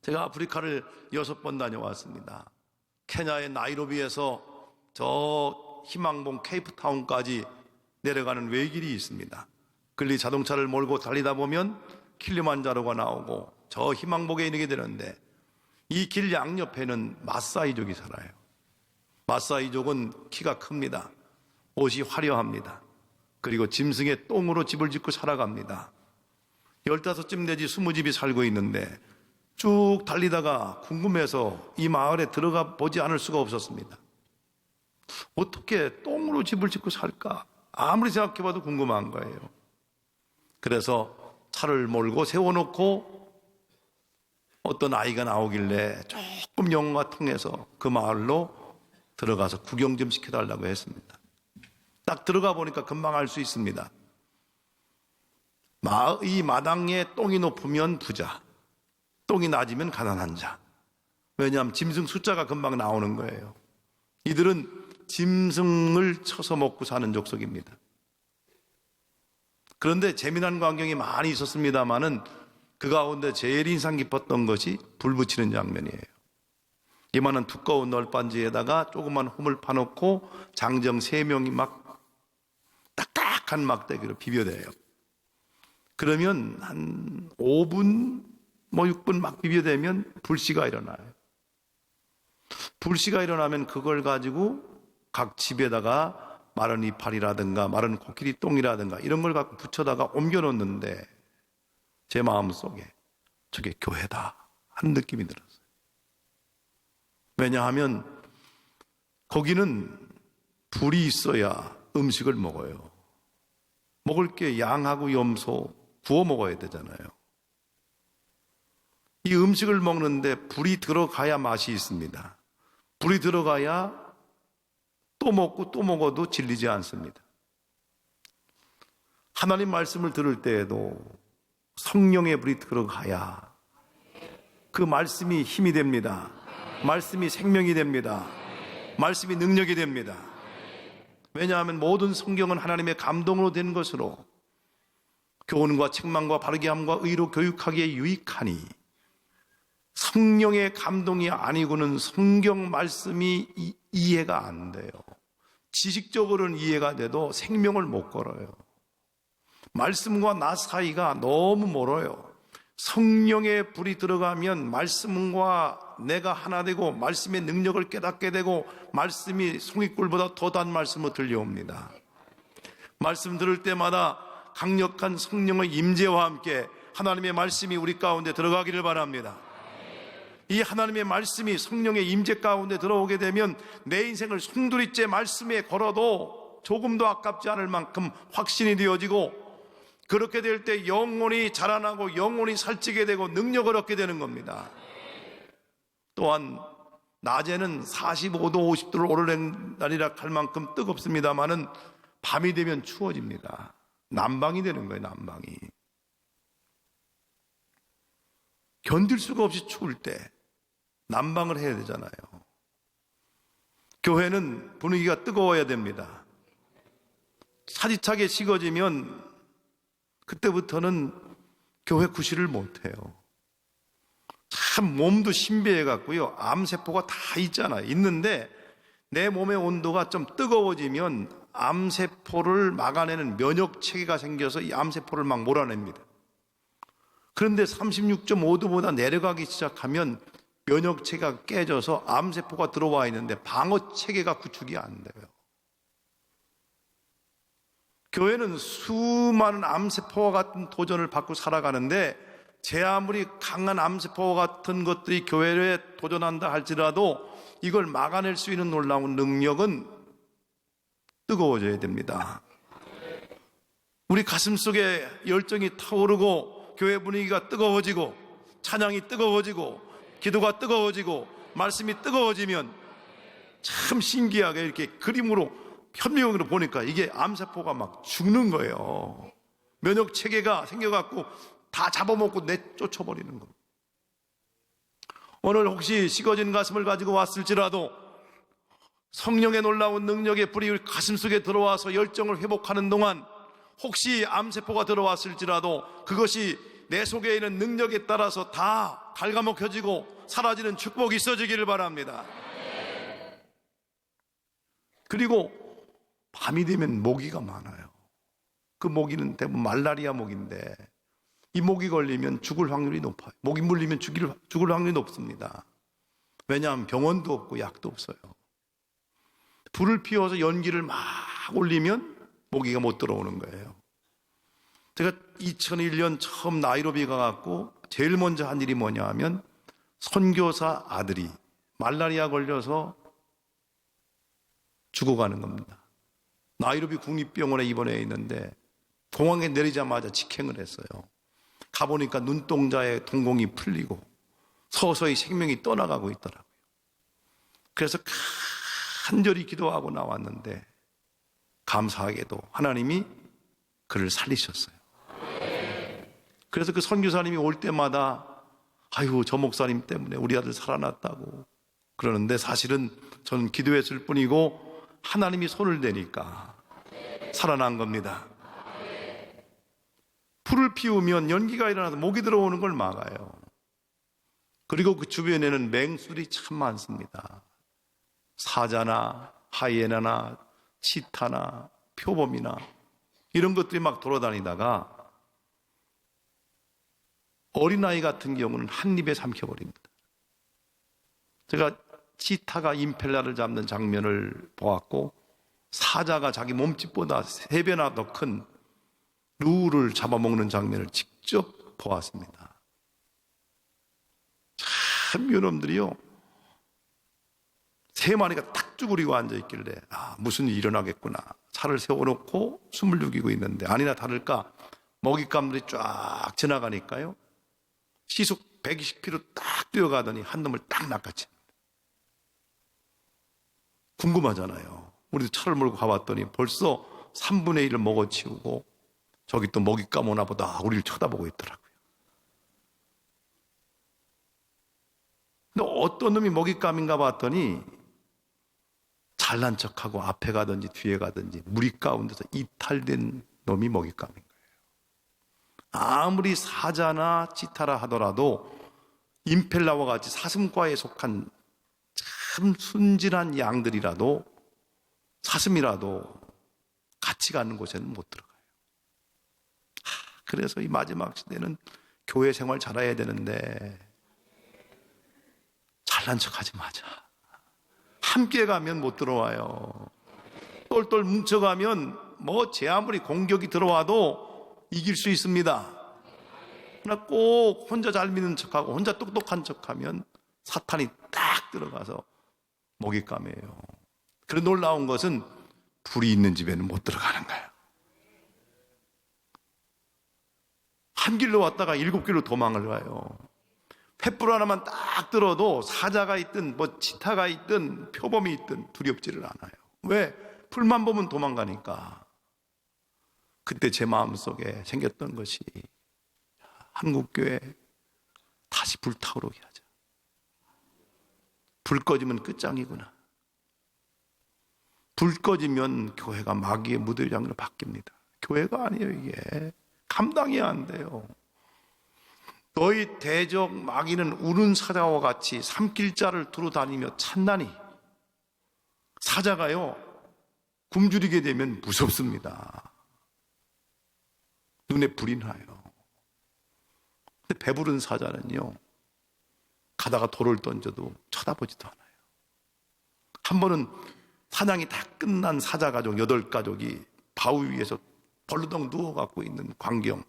제가 아프리카를 6번 다녀왔습니다. 케냐의 나이로비에서 저 희망봉 케이프타운까지 내려가는 외길이 있습니다. 끌리 자동차를 몰고 달리다 보면 킬리만자로가 나오고 저 희망봉에 이르게 되는데, 이 길 양옆에는 마사이족이 살아요. 마사이족은 키가 큽니다. 옷이 화려합니다. 그리고 짐승의 똥으로 집을 짓고 살아갑니다. 15쯤 내지 20집이 살고 있는데 쭉 달리다가 궁금해서 이 마을에 들어가 보지 않을 수가 없었습니다. 어떻게 똥으로 집을 짓고 살까? 아무리 생각해봐도 궁금한 거예요. 그래서 차를 몰고 세워놓고 어떤 아이가 나오길래 조금 영어가 통해서 그 마을로 들어가서 구경 좀 시켜달라고 했습니다. 딱 들어가 보니까 금방 알 수 있습니다. 이 마당에 똥이 높으면 부자, 똥이 낮으면 가난한 자. 왜냐하면 짐승 숫자가 금방 나오는 거예요. 이들은 짐승을 쳐서 먹고 사는 족속입니다. 그런데 재미난 광경이 많이 있었습니다마는 그 가운데 제일 인상 깊었던 것이 불 붙이는 장면이에요. 이만한 두꺼운 널빤지에다가 조그만 홈을 파놓고 장정 3명이 막 딱딱한 막대기로 비벼대요. 그러면 한 5분, 6분 막 비벼대면 불씨가 일어나요. 불씨가 일어나면 그걸 가지고 각 집에다가 마른 이파리라든가 마른 코끼리 똥이라든가 이런 걸 갖고 붙여다가 옮겨놓는데, 제 마음속에 저게 교회다 하는 느낌이 들었어요. 왜냐하면 거기는 불이 있어야 음식을 먹어요. 먹을 게 양하고 염소 구워 먹어야 되잖아요. 이 음식을 먹는데 불이 들어가야 맛이 있습니다. 불이 들어가야 또 먹고 또 먹어도 질리지 않습니다. 하나님 말씀을 들을 때에도 성령의 불이 들어가야 그 말씀이 힘이 됩니다. 말씀이 생명이 됩니다. 말씀이 능력이 됩니다. 왜냐하면 모든 성경은 하나님의 감동으로 된 것으로 교훈과 책망과 바르게 함과 의로 교육하기에 유익하니, 성령의 감동이 아니고는 성경 말씀이 이해가 안 돼요. 지식적으로는 이해가 돼도 생명을 못 걸어요. 말씀과 나 사이가 너무 멀어요. 성령의 불이 들어가면 말씀과 내가 하나 되고 말씀의 능력을 깨닫게 되고 말씀이 송이꿀보다 더 단 말씀으로 들려옵니다. 말씀 들을 때마다 강력한 성령의 임재와 함께 하나님의 말씀이 우리 가운데 들어가기를 바랍니다. 이 하나님의 말씀이 성령의 임재 가운데 들어오게 되면 내 인생을 송두리째 말씀에 걸어도 조금도 아깝지 않을 만큼 확신이 되어지고, 그렇게 될 때 영혼이 자라나고 영혼이 살찌게 되고 능력을 얻게 되는 겁니다. 또한 낮에는 45도 50도를 오르내리라 할 만큼 뜨겁습니다마는 밤이 되면 추워집니다. 난방이 되는 거예요. 난방이. 견딜 수가 없이 추울 때 난방을 해야 되잖아요. 교회는 분위기가 뜨거워야 됩니다. 차디차게 식어지면 그때부터는 교회 구실을 못해요. 참 몸도 신비해갖고요, 암세포가 다 있잖아요. 있는데 내 몸의 온도가 좀 뜨거워지면 암세포를 막아내는 면역체계가 생겨서 이 암세포를 막 몰아냅니다. 그런데 36.5도보다 내려가기 시작하면 면역체계가 깨져서 암세포가 들어와 있는데 방어체계가 구축이 안 돼요. 교회는 수많은 암세포와 같은 도전을 받고 살아가는데, 제 아무리 강한 암세포와 같은 것들이 교회에 도전한다 할지라도 이걸 막아낼 수 있는 놀라운 능력은 뜨거워져야 됩니다. 우리 가슴속에 열정이 타오르고 교회 분위기가 뜨거워지고 찬양이 뜨거워지고 기도가 뜨거워지고 말씀이 뜨거워지면 참 신기하게 이렇게 그림으로 현미경으로 보니까 이게 암세포가 막 죽는 거예요. 면역 체계가 생겨갖고 다 잡아먹고 내쫓아버리는 겁니다. 오늘 혹시 식어진 가슴을 가지고 왔을지라도 성령의 놀라운 능력의 불이 우리 가슴속에 들어와서 열정을 회복하는 동안 혹시 암세포가 들어왔을지라도 그것이 내 속에 있는 능력에 따라서 다 갉아먹혀지고 사라지는 축복이 있어지기를 바랍니다. 그리고 밤이 되면 모기가 많아요. 그 모기는 대부분 말라리아 모기인데 이 모기 걸리면 죽을 확률이 높아요. 모기 물리면 죽을 확률이 높습니다. 왜냐하면 병원도 없고 약도 없어요. 불을 피워서 연기를 막 올리면 모기가 못 들어오는 거예요. 제가 2001년 처음 나이로비 가갖고 제일 먼저 한 일이 뭐냐 하면 선교사 아들이 말라리아 걸려서 죽어가는 겁니다. 나이로비 국립병원에 입원해 있는데 공항에 내리자마자 직행을 했어요. 가보니까 눈동자에 동공이 풀리고 서서히 생명이 떠나가고 있더라고요. 그래서 간절히 기도하고 나왔는데 감사하게도 하나님이 그를 살리셨어요. 그래서 그 선교사님이 올 때마다 아이고 저 목사님 때문에 우리 아들 살아났다고 그러는데 사실은 저는 기도했을 뿐이고 하나님이 손을 대니까 살아난 겁니다. 불을 피우면 연기가 일어나서 모기 들어오는 걸 막아요. 그리고 그 주변에는 맹수들이 참 많습니다. 사자나 하이에나나 치타나 표범이나 이런 것들이 막 돌아다니다가 어린아이 같은 경우는 한 입에 삼켜버립니다. 제가 치타가 임펠라를 잡는 장면을 보았고 사자가 자기 몸집보다 3배나 더 큰 루를 잡아먹는 장면을 직접 보았습니다. 참 요놈들이요 3마리가 탁 쭈그리고 앉아있길래 무슨 일이 일어나겠구나. 차를 세워놓고 숨을 죽이고 있는데 아니나 다를까 먹잇감들이 쫙 지나가니까요 시속 120km 딱 뛰어가더니 한 놈을 딱 낚아챕니다. 궁금하잖아요. 우리도 차를 몰고 가봤더니 벌써 3분의 1을 먹어치우고 저기 또 먹잇감 오나 보다 우리를 쳐다보고 있더라고요. 근데 어떤 놈이 먹잇감인가 봤더니 잘난 척하고 앞에 가든지 뒤에 가든지 무리 가운데서 이탈된 놈이 먹잇감인 거예요. 아무리 사자나 치타라 하더라도 임펠라와 같이 사슴과에 속한 참 순진한 양들이라도 사슴이라도 같이 가는 곳에는 못 들어가요. 그래서 이 마지막 시대는 교회 생활 잘해야 되는데 잘난 척하지 마자. 함께 가면 못 들어와요. 똘똘 뭉쳐가면 제 아무리 공격이 들어와도 이길 수 있습니다. 그러나 꼭 혼자 잘 믿는 척하고 혼자 똑똑한 척하면 사탄이 딱 들어가서 먹잇감이에요. 그런 놀라운 것은 불이 있는 집에는 못 들어가는 거예요. 한 길로 왔다가 7길로 도망을 가요. 횃불 하나만 딱 들어도 사자가 있든 치타가 있든 표범이 있든 두렵지를 않아요. 왜? 불만 보면 도망가니까. 그때 제 마음속에 생겼던 것이 한국교회 다시 불타오르게 하자. 불 꺼지면 끝장이구나. 불 꺼지면 교회가 마귀의 무대장으로 바뀝니다. 교회가 아니에요 이게. 감당이 안 돼요. 너희 대적 마귀는 우는 사자와 같이 삼킬자를 두루 다니며 찾나니 사자가요 굶주리게 되면 무섭습니다. 눈에 불이 나요. 근데 배부른 사자는요 가다가 돌을 던져도 쳐다보지도 않아요. 한 번은 사냥이 다 끝난 사자 가족 8가족이 바위 위에서 벌르덩 누워갖고 있는 광경.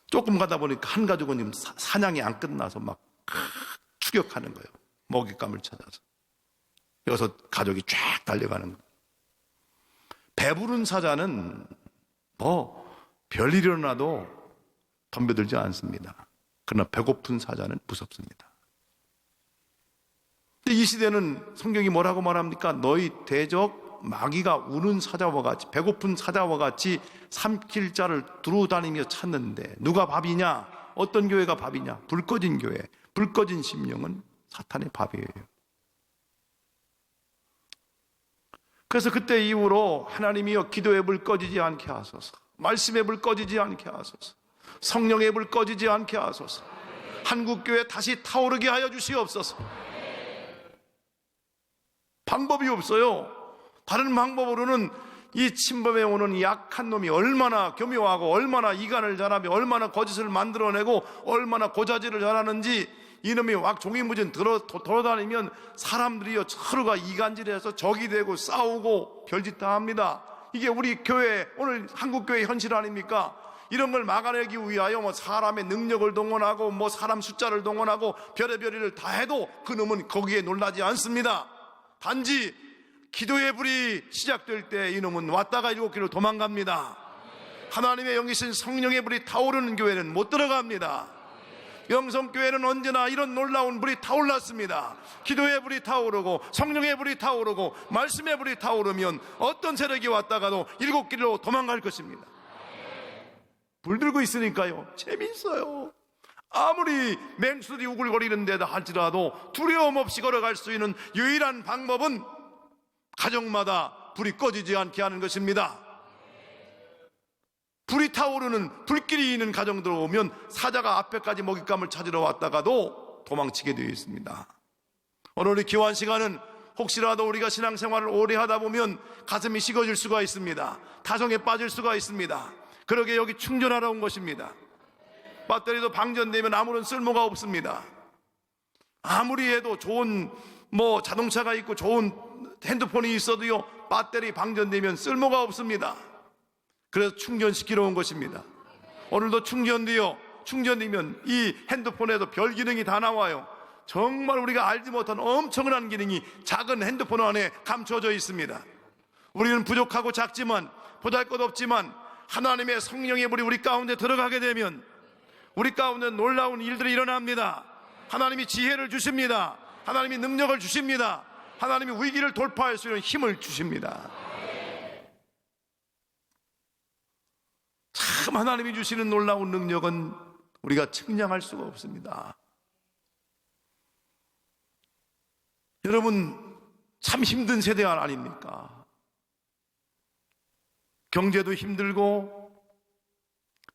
조금 가다 보니까 한 가족은 지금 사냥이 안 끝나서 막 추격하는 거예요. 먹잇감을 찾아서. 6가족이 쫙 달려가는 거예요. 배부른 사자는 별일 일어나도 덤벼들지 않습니다. 그러나 배고픈 사자는 무섭습니다. 이 시대는 성경이 뭐라고 말합니까? 너희 대적 마귀가 우는 사자와 같이 배고픈 사자와 같이 삼킬 자를 두루 다니며 찾는데 누가 밥이냐? 어떤 교회가 밥이냐? 불 꺼진 교회, 불 꺼진 심령은 사탄의 밥이에요. 그래서 그때 이후로 하나님이여 기도의 불 꺼지지 않게 하소서, 말씀의 불 꺼지지 않게 하소서, 성령의 불 꺼지지 않게 하소서, 한국교회 다시 타오르게 하여 주시옵소서. 방법이 없어요. 다른 방법으로는 이 침범해 오는 약한 놈이 얼마나 교묘하고 얼마나 이간을 잘하며 얼마나 거짓을 만들어내고 얼마나 고자질을 잘하는지, 이놈이 막 종이무진 돌아다니면 사람들이요 서로가 이간질해서 적이 되고 싸우고 별짓 다 합니다. 이게 우리 교회, 오늘 한국교회 현실 아닙니까? 이런 걸 막아내기 위하여 뭐 사람의 능력을 동원하고 뭐 사람 숫자를 동원하고 별의별 일을 다 해도 그놈은 거기에 놀라지 않습니다. 단지 기도의 불이 시작될 때 이놈은 왔다가 7길로 도망갑니다. 하나님의 영이신 성령의 불이 타오르는 교회는 못 들어갑니다. 영성교회는 언제나 이런 놀라운 불이 타올랐습니다. 기도의 불이 타오르고 성령의 불이 타오르고 말씀의 불이 타오르면 어떤 세력이 왔다가도 7길로 도망갈 것입니다. 불 들고 있으니까요 재미있어요. 아무리 맹수들이 우글거리는 데다 할지라도 두려움 없이 걸어갈 수 있는 유일한 방법은 가정마다 불이 꺼지지 않게 하는 것입니다. 불이 타오르는 불길이 있는 가정들 오면 사자가 앞에까지 먹잇감을 찾으러 왔다가도 도망치게 되어 있습니다. 오늘 이 기도한 시간은 혹시라도 우리가 신앙생활을 오래 하다 보면 가슴이 식어질 수가 있습니다. 타성에 빠질 수가 있습니다. 그러게 여기 충전하러 온 것입니다. 배터리도 방전되면 아무런 쓸모가 없습니다. 아무리 해도 좋은 자동차가 있고 좋은 핸드폰이 있어도요 배터리 방전되면 쓸모가 없습니다. 그래서 충전시키러 온 것입니다. 오늘도 충전되면 이 핸드폰에도 별 기능이 다 나와요. 정말 우리가 알지 못한 엄청난 기능이 작은 핸드폰 안에 감춰져 있습니다. 우리는 부족하고 작지만 보잘것없지만 하나님의 성령의 불이 우리 가운데 들어가게 되면 우리 가운데 놀라운 일들이 일어납니다. 하나님이 지혜를 주십니다. 하나님이 능력을 주십니다. 하나님이 위기를 돌파할 수 있는 힘을 주십니다. 참 하나님이 주시는 놀라운 능력은 우리가 측량할 수가 없습니다. 여러분 참 힘든 세대 아닙니까? 경제도 힘들고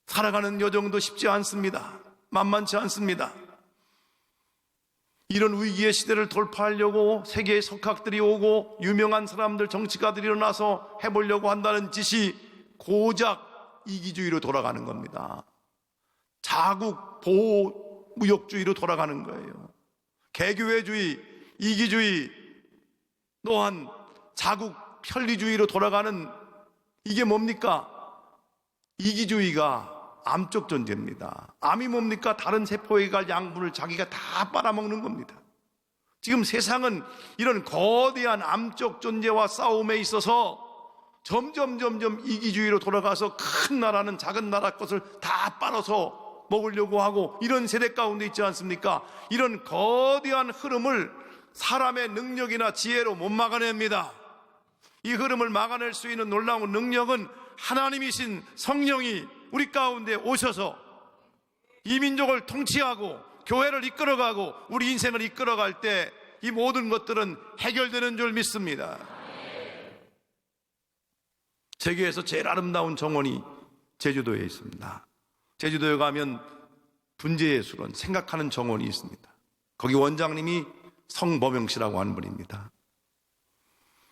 살아가는 여정도 쉽지 않습니다. 만만치 않습니다. 이런 위기의 시대를 돌파하려고 세계의 석학들이 오고 유명한 사람들, 정치가들이 일어나서 해보려고 한다는 짓이 고작 이기주의로 돌아가는 겁니다. 자국 보호 무역주의로 돌아가는 거예요. 개교회주의, 이기주의, 또한 자국 편리주의로 돌아가는, 이게 뭡니까? 이기주의가 암적 존재입니다. 암이 뭡니까? 다른 세포에 갈 양분을 자기가 다 빨아먹는 겁니다. 지금 세상은 이런 거대한 암적 존재와 싸움에 있어서 점점 이기주의로 돌아가서 큰 나라는 작은 나라 것을 다 빨아서 먹으려고 하고 이런 세대 가운데 있지 않습니까? 이런 거대한 흐름을 사람의 능력이나 지혜로 못 막아냅니다. 이 흐름을 막아낼 수 있는 놀라운 능력은 하나님이신 성령이 우리 가운데 오셔서 이 민족을 통치하고 교회를 이끌어가고 우리 인생을 이끌어갈 때 이 모든 것들은 해결되는 줄 믿습니다. 세계에서 제일 아름다운 정원이 제주도에 있습니다. 제주도에 가면 분재예술원, 생각하는 정원이 있습니다. 거기 원장님이 성범영 씨라고 하는 분입니다.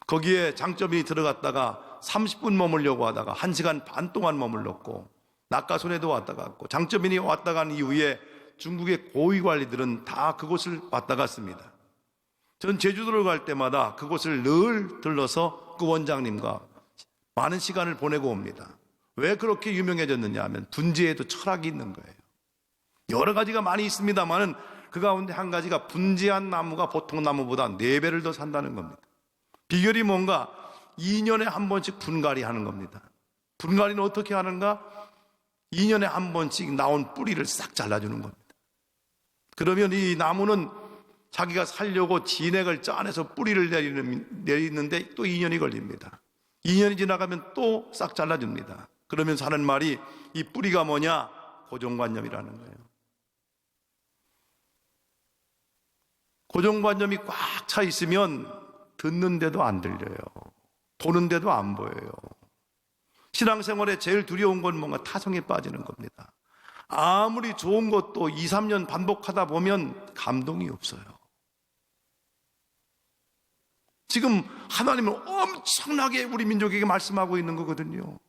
거기에 장점이 들어갔다가 30분 머물려고 하다가 1시간 반 동안 머물렀고 낙가소내도 왔다 갔고 장점인이 왔다 간 이후에 중국의 고위 관리들은 다 그곳을 왔다 갔습니다. 전 제주도를 갈 때마다 그곳을 늘 들러서 그 원장님과 많은 시간을 보내고 옵니다. 왜 그렇게 유명해졌느냐 하면 분재에도 철학이 있는 거예요. 여러 가지가 많이 있습니다만은 그 가운데 한 가지가 분재한 나무가 보통 나무보다 4배를 더 산다는 겁니다. 비결이 뭔가 2년에 한 번씩 분갈이 하는 겁니다. 분갈이는 어떻게 하는가? 2년에 한 번씩 나온 뿌리를 싹 잘라주는 겁니다. 그러면 이 나무는 자기가 살려고 진액을 짜내서 뿌리를 내리는데 또 2년이 걸립니다. 2년이 지나가면 또 싹 잘라줍니다. 그러면서 하는 말이 이 뿌리가 뭐냐? 고정관념이라는 거예요. 고정관념이 꽉 차 있으면 듣는데도 안 들려요. 보는데도 안 보여요. 신앙생활에 제일 두려운 건 뭔가 타성에 빠지는 겁니다. 아무리 좋은 것도 2, 3년 반복하다 보면 감동이 없어요. 지금 하나님은 엄청나게 우리 민족에게 말씀하고 있는 거거든요.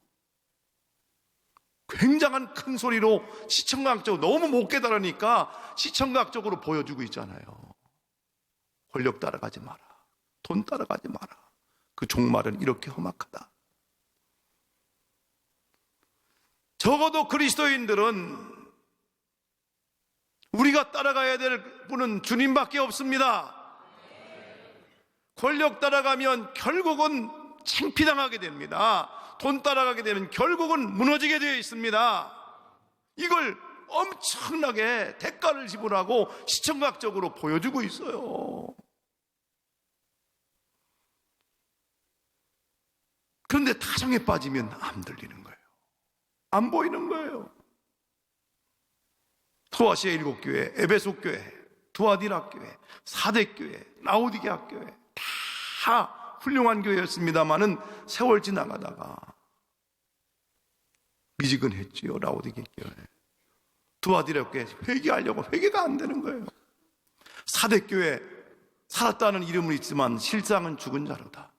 굉장한 큰 소리로 시청각적으로, 너무 못 깨달으니까 시청각적으로 보여주고 있잖아요. 권력 따라가지 마라, 돈 따라가지 마라, 그 종말은 이렇게 험악하다. 적어도 그리스도인들은 우리가 따라가야 될 분은 주님밖에 없습니다. 권력 따라가면 결국은 창피당하게 됩니다. 돈 따라가게 되면 결국은 무너지게 되어 있습니다. 이걸 엄청나게 대가를 지불하고 시청각적으로 보여주고 있어요. 그런데 타성에 빠지면 안 들리는 거예요. 안 보이는 거예요. 소아시아 7교회, 에베소 교회, 두아디라 교회, 사대 교회, 라오디게아 교회 다 훌륭한 교회였습니다마는 세월 지나가다가 미지근했지요. 라오디게 교회, 두아디라 교회 회개하려고 회개가 안 되는 거예요. 사대 교회 살았다는 이름은 있지만 실상은 죽은 자로다.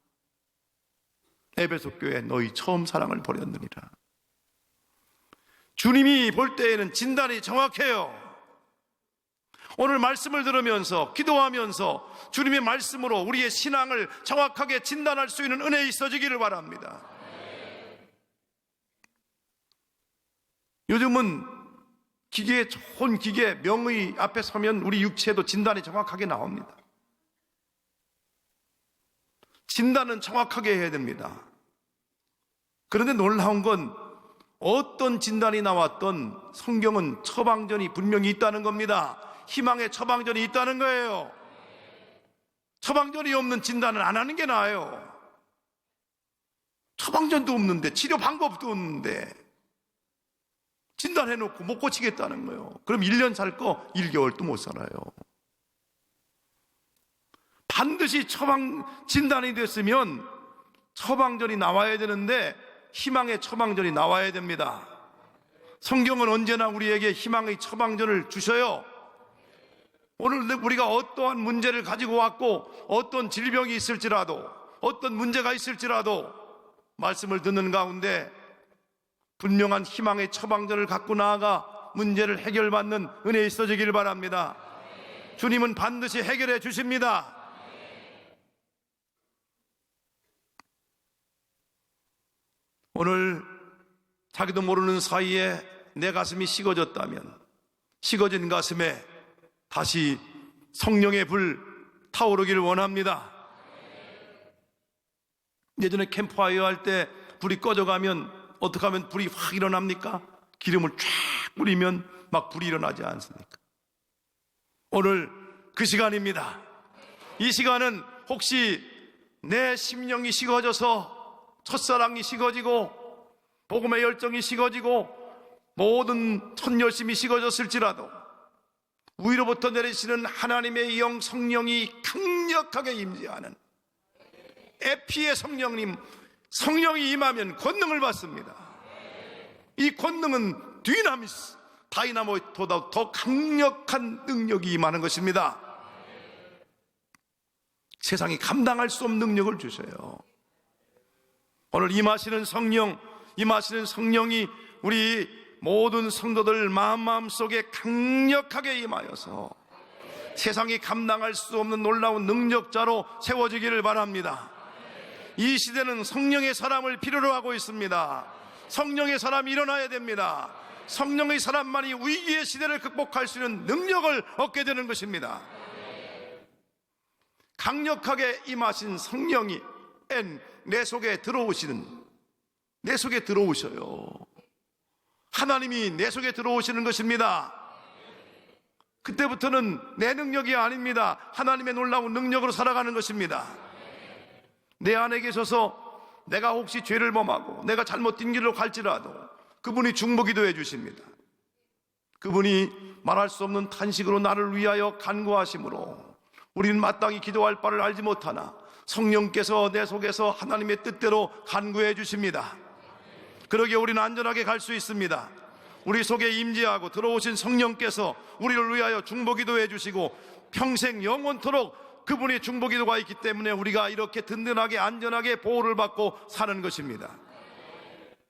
에베소 교회 너희 처음 사랑을 버렸느니라. 주님이 볼 때에는 진단이 정확해요. 오늘 말씀을 들으면서 기도하면서 주님의 말씀으로 우리의 신앙을 정확하게 진단할 수 있는 은혜 있어지기를 바랍니다. 요즘은 기계에 좋은 기계, 명의 앞에 서면 우리 육체도 진단이 정확하게 나옵니다. 진단은 정확하게 해야 됩니다. 그런데 놀라운 건 어떤 진단이 나왔던 성경은 처방전이 분명히 있다는 겁니다. 희망의 처방전이 있다는 거예요. 처방전이 없는 진단은 안 하는 게 나아요. 처방전도 없는데, 치료 방법도 없는데 진단해놓고 못 고치겠다는 거예요. 그럼 1년 살 거 1개월도 못 살아요. 반드시 진단이 됐으면 처방전이 나와야 되는데 희망의 처방전이 나와야 됩니다. 성경은 언제나 우리에게 희망의 처방전을 주셔요. 오늘 우리가 어떠한 문제를 가지고 왔고 어떤 질병이 있을지라도 어떤 문제가 있을지라도 말씀을 듣는 가운데 분명한 희망의 처방전을 갖고 나아가 문제를 해결받는 은혜 있어지기를 바랍니다. 주님은 반드시 해결해 주십니다. 오늘 자기도 모르는 사이에 내 가슴이 식어졌다면 식어진 가슴에 다시 성령의 불 타오르기를 원합니다. 예전에 캠프파이어 할 때 불이 꺼져가면 어떻게 하면 불이 확 일어납니까? 기름을 쫙 뿌리면 막 불이 일어나지 않습니까? 오늘 그 시간입니다. 이 시간은 혹시 내 심령이 식어져서 첫사랑이 식어지고 복음의 열정이 식어지고 모든 첫 열심이 식어졌을지라도 위로부터 내리시는 하나님의 영 성령이 강력하게 임재하는 에피의 성령이 임하면 권능을 받습니다. 이 권능은 다이나모보다 더 강력한 능력이 임하는 것입니다. 세상이 감당할 수 없는 능력을 주셔요. 오늘 임하시는 성령이 우리 모든 성도들 마음속에 강력하게 임하여서 세상이 감당할 수 없는 놀라운 능력자로 세워지기를 바랍니다. 이 시대는 성령의 사람을 필요로 하고 있습니다. 성령의 사람이 일어나야 됩니다. 성령의 사람만이 위기의 시대를 극복할 수 있는 능력을 얻게 되는 것입니다. 강력하게 임하신 성령이 내 속에 들어오셔요. 하나님이 내 속에 들어오시는 것입니다. 그때부터는 내 능력이 아닙니다. 하나님의 놀라운 능력으로 살아가는 것입니다. 내 안에 계셔서 내가 혹시 죄를 범하고 내가 잘못된 길로 갈지라도 그분이 중보기도해 주십니다. 그분이 말할 수 없는 탄식으로 나를 위하여 간구하심으로 우리는 마땅히 기도할 바를 알지 못하나 성령께서 내 속에서 하나님의 뜻대로 간구해 주십니다. 그러기에 우리는 안전하게 갈 수 있습니다. 우리 속에 임재하고 들어오신 성령께서 우리를 위하여 중보기도해 주시고 평생 영원토록 그분의 중보기도가 있기 때문에 우리가 이렇게 든든하게 안전하게 보호를 받고 사는 것입니다.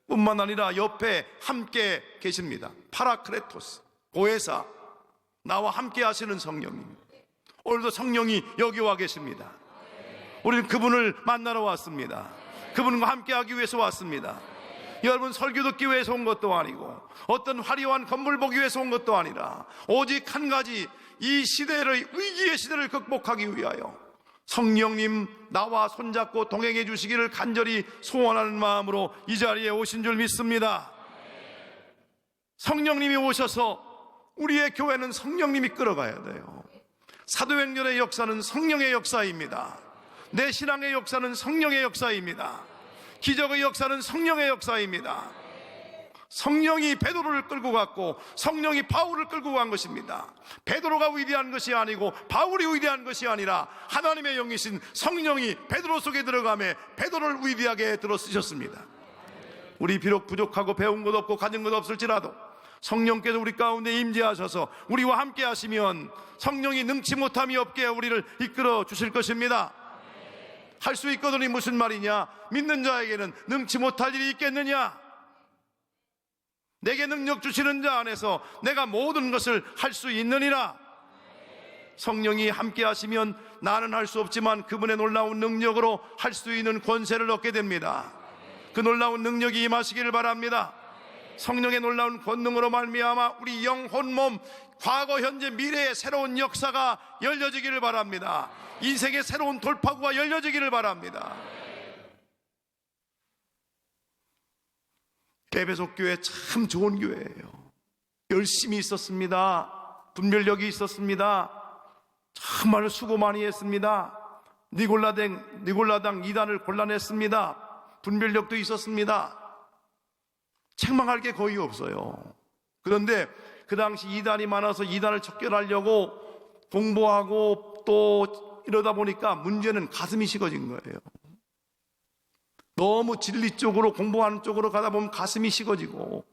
뿐만 아니라 옆에 함께 계십니다. 파라크레토스, 보혜사, 나와 함께 하시는 성령입니다. 오늘도 성령이 여기 와 계십니다. 우리는 그분을 만나러 왔습니다. 그분과 함께 하기 위해서 왔습니다. 여러분, 설교 듣기 위해서 온 것도 아니고 어떤 화려한 건물 보기 위해서 온 것도 아니라 오직 한 가지, 이 시대의 위기의 시대를 극복하기 위하여 성령님 나와 손잡고 동행해 주시기를 간절히 소원하는 마음으로 이 자리에 오신 줄 믿습니다. 성령님이 오셔서 우리의 교회는 성령님이 끌어가야 돼요. 사도행전의 역사는 성령의 역사입니다. 내 신앙의 역사는 성령의 역사입니다. 기적의 역사는 성령의 역사입니다. 성령이 베드로를 끌고 갔고 성령이 바울을 끌고 간 것입니다. 베드로가 위대한 것이 아니고 바울이 위대한 것이 아니라 하나님의 영이신 성령이 베드로 속에 들어가며 베드로를 위대하게 들어 쓰셨습니다. 우리 비록 부족하고 배운 것 없고 가진 것 없을지라도 성령께서 우리 가운데 임재하셔서 우리와 함께 하시면 성령이 능치 못함이 없게 우리를 이끌어 주실 것입니다. 할 수 있거든이 무슨 말이냐? 믿는 자에게는 능치 못할 일이 있겠느냐? 내게 능력 주시는 자 안에서 내가 모든 것을 할 수 있느니라. 성령이 함께 하시면 나는 할 수 없지만 그분의 놀라운 능력으로 할 수 있는 권세를 얻게 됩니다. 그 놀라운 능력이 임하시기를 바랍니다. 성령의 놀라운 권능으로 말미암아 우리 영혼 몸 과거 현재 미래의 새로운 역사가 열려지기를 바랍니다. 인생의 새로운 돌파구가 열려지기를 바랍니다. 에베소 교회 참 좋은 교회예요. 열심히 있었습니다. 분별력이 있었습니다. 정말 수고 많이 했습니다. 니골라당 이단을 골라냈습니다. 분별력도 있었습니다. 책망할 게 거의 없어요. 그런데 그 당시 이단이 많아서 이단을 척결하려고 공부하고 또 이러다 보니까 문제는 가슴이 식어진 거예요. 너무 진리 쪽으로 공부하는 쪽으로 가다 보면 가슴이 식어지고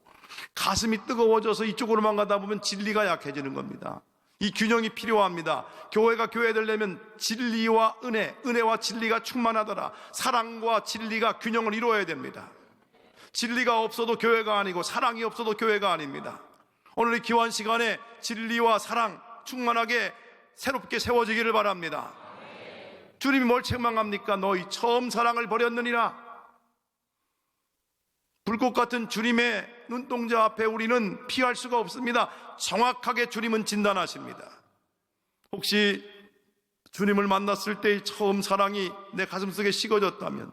가슴이 뜨거워져서 이쪽으로만 가다 보면 진리가 약해지는 겁니다. 이 균형이 필요합니다. 교회가 교회 되려면 진리와 은혜와 진리가 충만하더라. 사랑과 진리가 균형을 이루어야 됩니다. 진리가 없어도 교회가 아니고 사랑이 없어도 교회가 아닙니다. 오늘 이 귀한 시간에 진리와 사랑 충만하게 새롭게 세워지기를 바랍니다. 주님이 뭘 책망합니까? 너희 처음 사랑을 버렸느니라. 불꽃 같은 주님의 눈동자 앞에 우리는 피할 수가 없습니다. 정확하게 주님은 진단하십니다. 혹시 주님을 만났을 때의 처음 사랑이 내 가슴속에 식어졌다면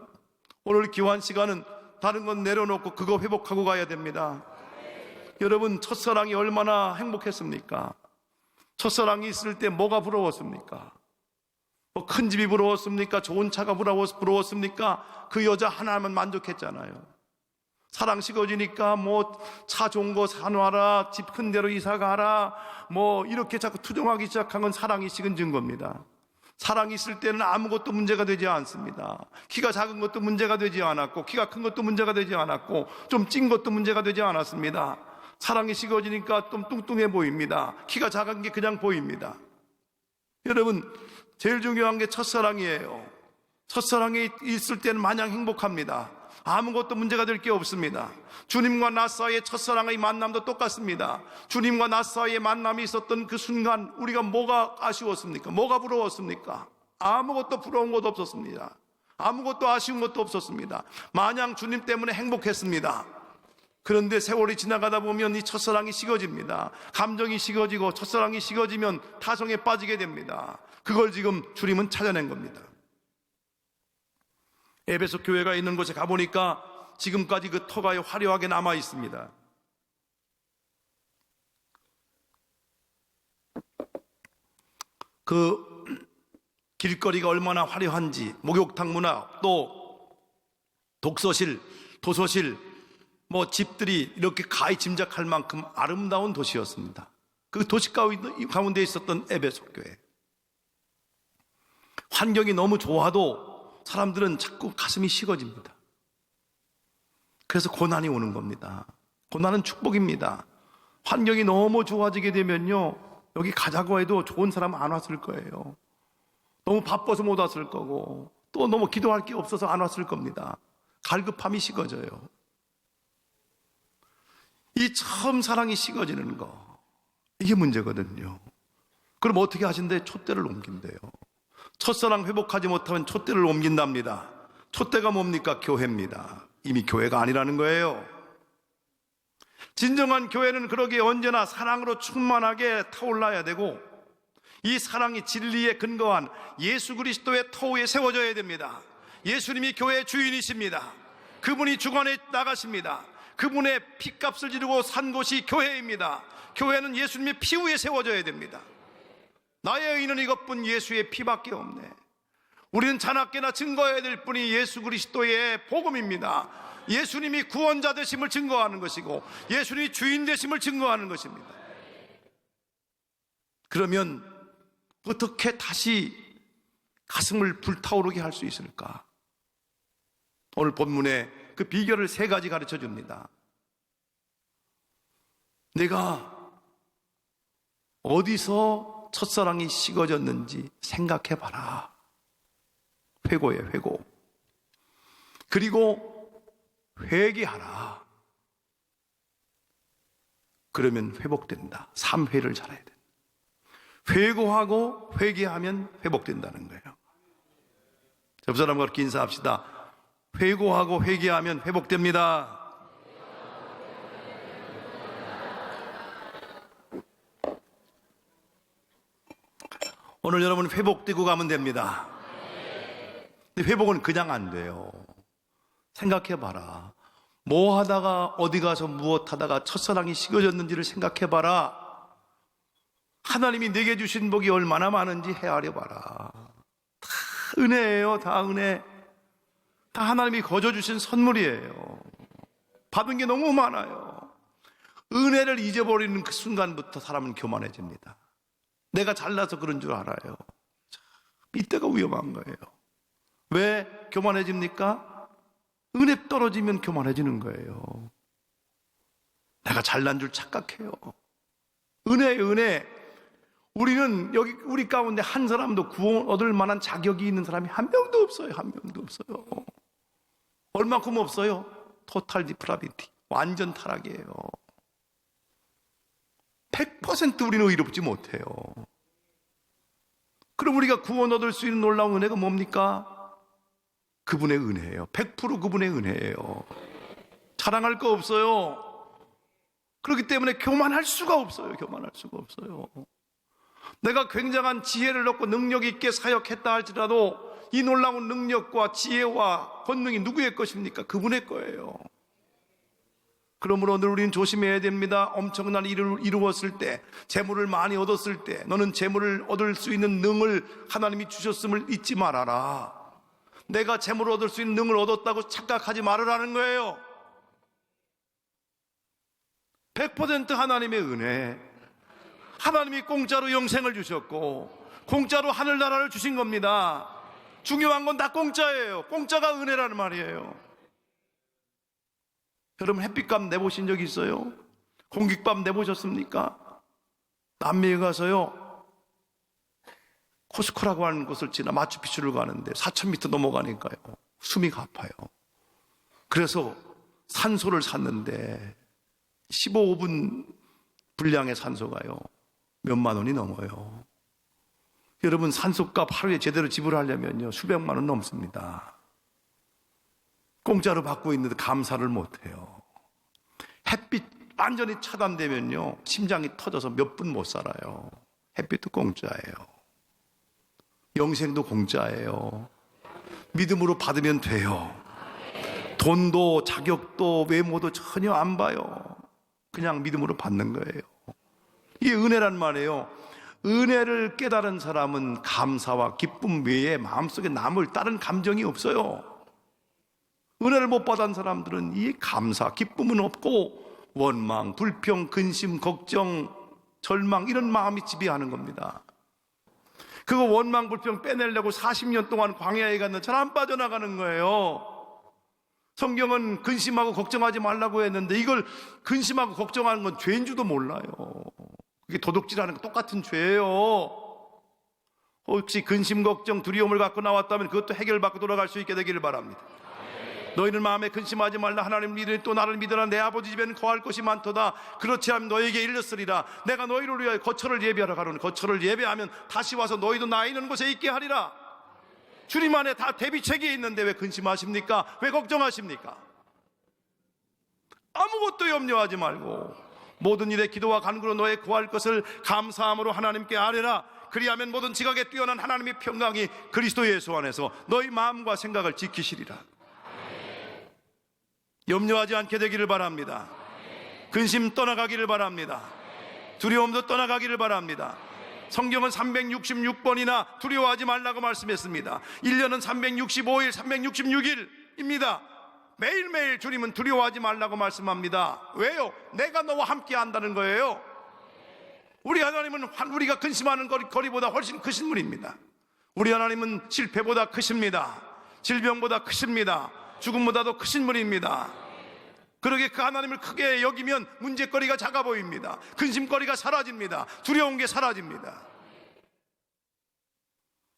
오늘 귀한 시간은 다른 건 내려놓고 그거 회복하고 가야 됩니다. 여러분, 첫사랑이 얼마나 행복했습니까? 첫사랑이 있을 때 뭐가 부러웠습니까? 뭐 큰 집이 부러웠습니까? 좋은 차가 부러웠습니까? 그 여자 하나면 만족했잖아요. 사랑 식어지니까 뭐 차 좋은 거 사놔라, 집 큰 데로 이사 가라, 뭐 이렇게 자꾸 투정하기 시작한 건 사랑이 식은 증거입니다. 사랑이 있을 때는 아무것도 문제가 되지 않습니다. 키가 작은 것도 문제가 되지 않았고 키가 큰 것도 문제가 되지 않았고 좀 찐 것도 문제가 되지 않았습니다. 사랑이 식어지니까 좀 뚱뚱해 보입니다. 키가 작은 게 그냥 보입니다. 여러분, 제일 중요한 게 첫사랑이에요. 첫사랑이 있을 때는 마냥 행복합니다. 아무것도 문제가 될 게 없습니다. 주님과 나 사이의 첫사랑의 만남도 똑같습니다. 주님과 나 사이의 만남이 있었던 그 순간 우리가 뭐가 아쉬웠습니까? 뭐가 부러웠습니까? 아무것도 부러운 것도 없었습니다. 아무것도 아쉬운 것도 없었습니다. 마냥 주님 때문에 행복했습니다. 그런데 세월이 지나가다 보면 이 첫사랑이 식어집니다. 감정이 식어지고 첫사랑이 식어지면 타성에 빠지게 됩니다. 그걸 지금 주님은 찾아낸 겁니다. 에베소 교회가 있는 곳에 가보니까 지금까지 그 터가 화려하게 남아 있습니다. 그 길거리가 얼마나 화려한지, 목욕탕 문화, 또 독서실, 도서실, 뭐 집들이 이렇게 가히 짐작할 만큼 아름다운 도시였습니다. 그 도시 가운데 있었던 에베소 교회. 환경이 너무 좋아도 사람들은 자꾸 가슴이 식어집니다. 그래서 고난이 오는 겁니다. 고난은 축복입니다. 환경이 너무 좋아지게 되면요, 여기 가자고 해도 좋은 사람 안 왔을 거예요. 너무 바빠서 못 왔을 거고, 또 너무 기도할 게 없어서 안 왔을 겁니다. 갈급함이 식어져요. 이 처음 사랑이 식어지는 거, 이게 문제거든요. 그럼 어떻게 하신대? 촛대를 옮긴대요. 첫사랑 회복하지 못하면 촛대를 옮긴답니다. 촛대가 뭡니까? 교회입니다. 이미 교회가 아니라는 거예요. 진정한 교회는 그러기에 언제나 사랑으로 충만하게 타올라야 되고, 이 사랑이 진리에 근거한 예수 그리스도의 터위에 세워져야 됩니다. 예수님이 교회의 주인이십니다. 그분이 주관해 나가십니다. 그분의 피값을 지르고 산 곳이 교회입니다. 교회는 예수님의 피 위에 세워져야 됩니다. 나의 의는 이것뿐 예수의 피밖에 없네. 우리는 자나깨나 증거해야 될 분이 예수 그리스도의 복음입니다. 예수님이 구원자 되심을 증거하는 것이고, 예수님이 주인 되심을 증거하는 것입니다. 그러면 어떻게 다시 가슴을 불타오르게 할 수 있을까? 오늘 본문에 그 비결을 3가지 가르쳐 줍니다. 내가 어디서 첫사랑이 식어졌는지 생각해 봐라. 회고예요, 회고. 그리고 회개하라. 그러면 회복된다. 3회를 잘해야 돼. 회고하고 회개하면 회복된다는 거예요. 옆 사람과 그렇게 인사합시다. 회고하고 회개하면 회복됩니다. 오늘 여러분 회복되고 가면 됩니다. 근데 회복은 그냥 안 돼요. 생각해봐라. 뭐 하다가 어디 가서 무엇 하다가 첫사랑이 식어졌는지를 생각해봐라. 하나님이 내게 주신 복이 얼마나 많은지 헤아려봐라. 다 은혜예요. 다 은혜. 다 하나님이 거저 주신 선물이에요. 받은 게 너무 많아요. 은혜를 잊어버리는 그 순간부터 사람은 교만해집니다. 내가 잘나서 그런 줄 알아요. 이때가 위험한 거예요. 왜 교만해집니까? 은혜 떨어지면 교만해지는 거예요. 내가 잘난 줄 착각해요. 은혜예요, 은혜. 우리는 여기 우리 가운데 한 사람도 구원 얻을 만한 자격이 있는 사람이 한 명도 없어요. 한 명도 없어요. 얼만큼 없어요? 토탈 디프라비티. 완전 타락이에요. 100% 우리는 의롭지 못해요. 그럼 우리가 구원 얻을 수 있는 놀라운 은혜가 뭡니까? 그분의 은혜예요. 100% 그분의 은혜예요. 자랑할 거 없어요. 그렇기 때문에 교만할 수가 없어요. 교만할 수가 없어요. 내가 굉장한 지혜를 얻고 능력 있게 사역했다 할지라도 이 놀라운 능력과 지혜와 권능이 누구의 것입니까? 그분의 거예요. 그러므로 오늘 우리는 조심해야 됩니다. 엄청난 일을 이루었을 때, 재물을 많이 얻었을 때 너는 재물을 얻을 수 있는 능을 하나님이 주셨음을 잊지 말아라. 내가 재물을 얻을 수 있는 능을 얻었다고 착각하지 말으라는 거예요. 100% 하나님의 은혜. 하나님이 공짜로 영생을 주셨고 공짜로 하늘나라를 주신 겁니다. 중요한 건 다 공짜예요. 공짜가 은혜라는 말이에요. 여러분 햇빛값 내보신 적 있어요? 공깃밥 내보셨습니까? 남미에 가서요, 코스코라고 하는 곳을 지나 마추픽추를 가는데 4,000m 넘어가니까요 숨이 가파요. 그래서 산소를 샀는데 15분 분량의 산소가요 몇만 원이 넘어요. 여러분 산소값 하루에 제대로 지불하려면요 수백만 원 넘습니다. 공짜로 받고 있는데 감사를 못해요. 햇빛 완전히 차단되면요 심장이 터져서 몇 분 못 살아요. 햇빛도 공짜예요. 영생도 공짜예요. 믿음으로 받으면 돼요. 돈도 자격도 외모도 전혀 안 봐요. 그냥 믿음으로 받는 거예요. 이게 은혜란 말이에요. 은혜를 깨달은 사람은 감사와 기쁨 외에 마음속에 남을 다른 감정이 없어요. 은혜를 못 받은 사람들은 이 감사, 기쁨은 없고 원망, 불평, 근심, 걱정, 절망 이런 마음이 지배하는 겁니다. 그거 원망, 불평 빼내려고 40년 동안 광야에 갔는데 잘 안 빠져나가는 거예요. 성경은 근심하고 걱정하지 말라고 했는데 이걸 근심하고 걱정하는 건 죄인 줄도 몰라요. 그게 도둑질하는 거 똑같은 죄예요. 혹시 근심, 걱정, 두려움을 갖고 나왔다면 그것도 해결받고 돌아갈 수 있게 되기를 바랍니다. 너희는 마음에 근심하지 말라. 하나님 믿으니 또 나를 믿으라. 내 아버지 집에는 거할 것이 많도다. 그렇지 않으면 너희에게 일렀으리라. 내가 너희를 위하여 거처를 예비하러 가노니 거처를 예비하면 다시 와서 너희도 나 있는 곳에 있게 하리라. 주님 안에 다 대비책이 있는데 왜 근심하십니까? 왜 걱정하십니까? 아무것도 염려하지 말고 모든 일에 기도와 간구로 너의 구할 것을 감사함으로 하나님께 아뢰라. 그리하면 모든 지각에 뛰어난 하나님의 평강이 그리스도 예수 안에서 너희 마음과 생각을 지키시리라. 염려하지 않게 되기를 바랍니다. 근심 떠나가기를 바랍니다. 두려움도 떠나가기를 바랍니다. 성경은 366번이나 두려워하지 말라고 말씀했습니다. 1년은 365일, 366일입니다. 매일매일 주님은 두려워하지 말라고 말씀합니다. 왜요? 내가 너와 함께 한다는 거예요. 우리 하나님은 우리가 근심하는 거리보다 훨씬 크신 분입니다. 우리 하나님은 실패보다 크십니다. 질병보다 크십니다. 죽음보다도 크신 분입니다. 그러게 그 하나님을 크게 여기면 문제거리가 작아 보입니다. 근심거리가 사라집니다. 두려운 게 사라집니다.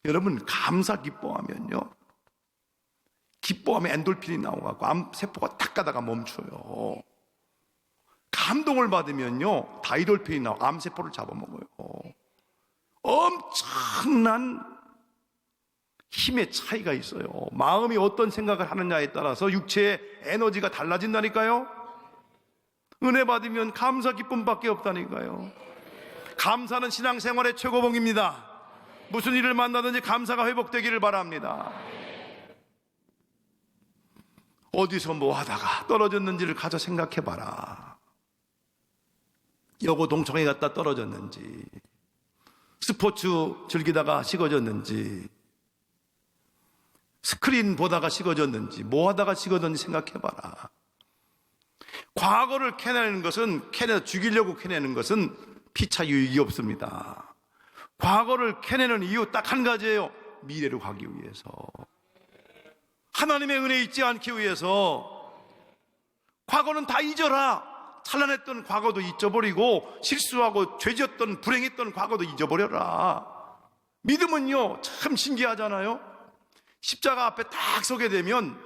여러분, 감사 기뻐하면요, 기뻐하면 엔돌핀이 나와갖고 암세포가 탁 가다가 멈춰요. 감동을 받으면요, 다이돌핀이 나와 암세포를 잡아먹어요. 엄청난 힘의 차이가 있어요. 마음이 어떤 생각을 하느냐에 따라서 육체의 에너지가 달라진다니까요. 은혜 받으면 감사 기쁨밖에 없다니까요. 감사는 신앙생활의 최고봉입니다. 무슨 일을 만나든지 감사가 회복되기를 바랍니다. 어디서 뭐 하다가 떨어졌는지를 가서 생각해봐라. 여고 동창회 갔다 떨어졌는지, 스포츠 즐기다가 식어졌는지, 스크린 보다가 식어졌는지, 뭐 하다가 식어졌는지 생각해봐라. 과거를 캐내는 것은, 죽이려고 캐내는 것은 피차 유익이 없습니다. 과거를 캐내는 이유 딱 한 가지예요. 미래로 가기 위해서, 하나님의 은혜 잊지 않기 위해서. 과거는 다 잊어라. 찬란했던 과거도 잊어버리고 실수하고 죄졌던 불행했던 과거도 잊어버려라. 믿음은요, 참 신기하잖아요. 십자가 앞에 딱 서게 되면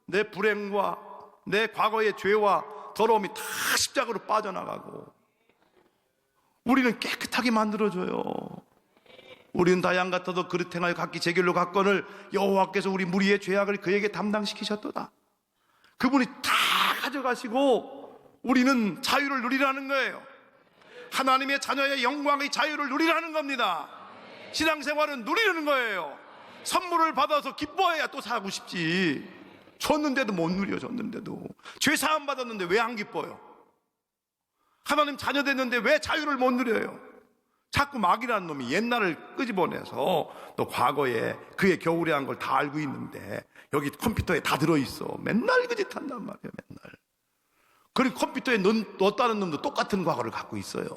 내 불행과 내 과거의 죄와 더러움이 다 십자가로 빠져나가고 우리는 깨끗하게 만들어줘요. 우리는 다양 같아도 그릇 행하여 각기 제 길로 갔거늘 여호와께서 우리 무리의 죄악을 그에게 담당시키셨도다. 그분이 다 가져가시고 우리는 자유를 누리라는 거예요. 하나님의 자녀의 영광의 자유를 누리라는 겁니다. 신앙생활은 누리는 거예요. 선물을 받아서 기뻐해야 또 사고 싶지. 줬는데도 못 누려. 줬는데도 죄 사함 받았는데 왜 안 기뻐요? 하나님 자녀 됐는데 왜 자유를 못 누려요? 자꾸 마귀라는 놈이 옛날을 끄집어내서 또 과거에 그의 겨울에 한 걸 다 알고 있는데 여기 컴퓨터에 다 들어있어. 맨날 그 짓 한단 말이에요. 맨날. 그리고 컴퓨터에 넣었다는 놈도 똑같은 과거를 갖고 있어요.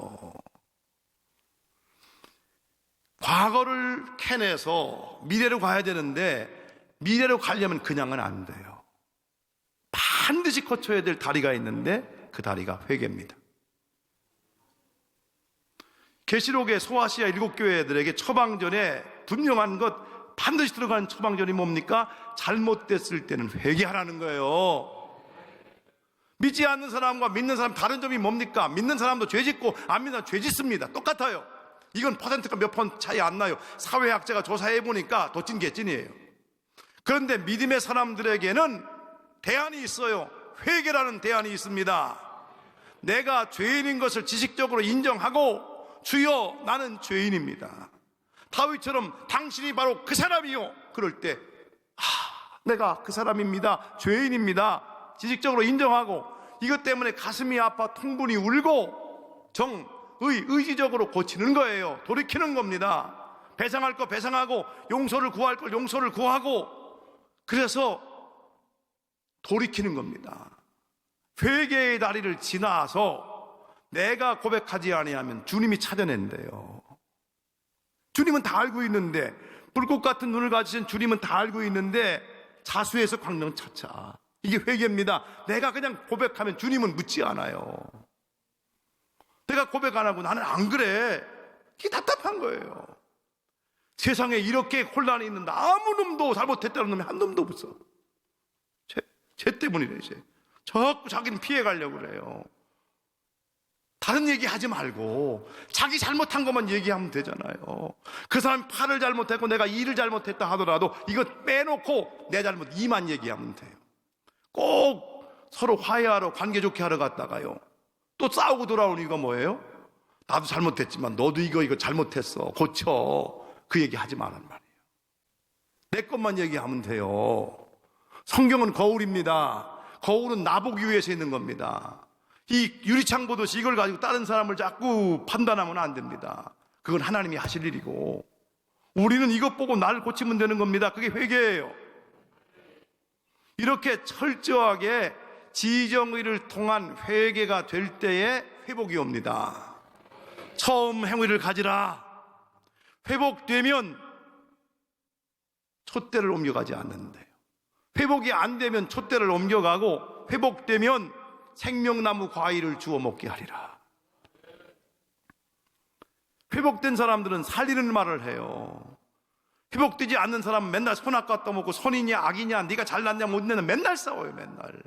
과거를 캐내서 미래로 가야 되는데 미래로 가려면 그냥은 안 돼요. 반드시 거쳐야 될 다리가 있는데 그 다리가 회개입니다. 계시록의 소아시아 7교회들에게 처방전에 분명한 것, 반드시 들어가는 처방전이 뭡니까? 잘못됐을 때는 회개하라는 거예요. 믿지 않는 사람과 믿는 사람 다른 점이 뭡니까? 믿는 사람도 죄 짓고 안 믿는 사람 죄 짓습니다. 똑같아요. 이건 퍼센트가 몇 번 차이 안 나요. 사회학자가 조사해 보니까 도찐 개찐이에요. 그런데 믿음의 사람들에게는 대안이 있어요. 회개라는 대안이 있습니다. 내가 죄인인 것을 지식적으로 인정하고 주여 나는 죄인입니다. 다윗처럼 당신이 바로 그 사람이요. 그럴 때 내가 그 사람입니다. 죄인입니다. 지식적으로 인정하고 이것 때문에 가슴이 아파 통분이 울고 의지적으로 고치는 거예요. 돌이키는 겁니다. 배상할 거 배상하고 용서를 구할 걸 용서를 구하고 그래서 돌이키는 겁니다. 회개의 다리를 지나서 내가 고백하지 아니하면 주님이 찾아낸대요. 주님은 다 알고 있는데 불꽃 같은 눈을 가지신 주님은 다 알고 있는데 자수해서 광명차차 이게 회개입니다. 내가 그냥 고백하면 주님은 묻지 않아요. 내가 고백 안 하고 나는 안 그래, 이게 답답한 거예요. 세상에 이렇게 혼란이 있는데 아무 놈도 잘못했다는 놈이 한 놈도 없어. 쟤 때문이래. 자꾸 자기는 피해가려고 그래요. 다른 얘기 하지 말고 자기 잘못한 것만 얘기하면 되잖아요. 그 사람이 팔을 잘못했고 내가 일을 잘못했다 하더라도 이거 빼놓고 내 잘못 이만 얘기하면 돼요. 꼭 서로 화해하러 관계 좋게 하러 갔다가요, 또 싸우고 돌아오는 이유가 뭐예요? 나도 잘못했지만 너도 이거 잘못했어, 고쳐. 그 얘기 하지 말란 말이에요. 내 것만 얘기하면 돼요. 성경은 거울입니다. 거울은 나보기 위해서 있는 겁니다. 이 유리창 보듯이 이걸 가지고 다른 사람을 자꾸 판단하면 안 됩니다. 그건 하나님이 하실 일이고, 우리는 이것 보고 나를 고치면 되는 겁니다. 그게 회개예요. 이렇게 철저하게 지정의를 통한 회개가 될 때에 회복이 옵니다. 처음 행위를 가지라. 회복되면 촛대를 옮겨가지 않는데요. 회복이 안 되면 촛대를 옮겨가고, 회복되면 생명나무 과일을 주워 먹게 하리라. 회복된 사람들은 살리는 말을 해요. 회복되지 않는 사람은 맨날 손 갖다 먹고 선이냐 악이냐, 네가 잘났냐 못났냐 맨날 싸워요. 맨날